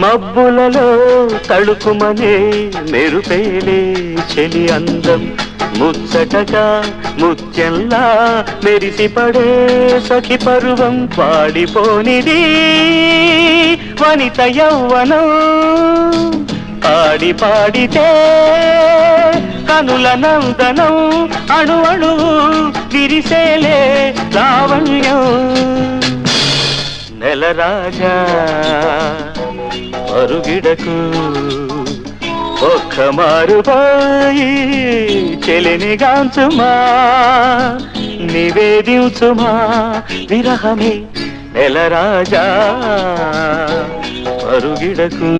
మబ్బులలో తడుకుమనే మెరుపేలే చెలి అందం, ముచ్చటగా ముత్యంలా మెరిసిపడే సఖి పరువం, వాడిపోనిది వనిత యౌవనం, పాడి పాడితే కనుల నందనం, అణు అణు విరిసేలే లావణ్యం. నెలరాజా పరుగిడకు, ఒక్క మారుపోయి చెలినిగాంచుమా, నివేదించుమా విరహమే నెలరాజా పరుగిడకు.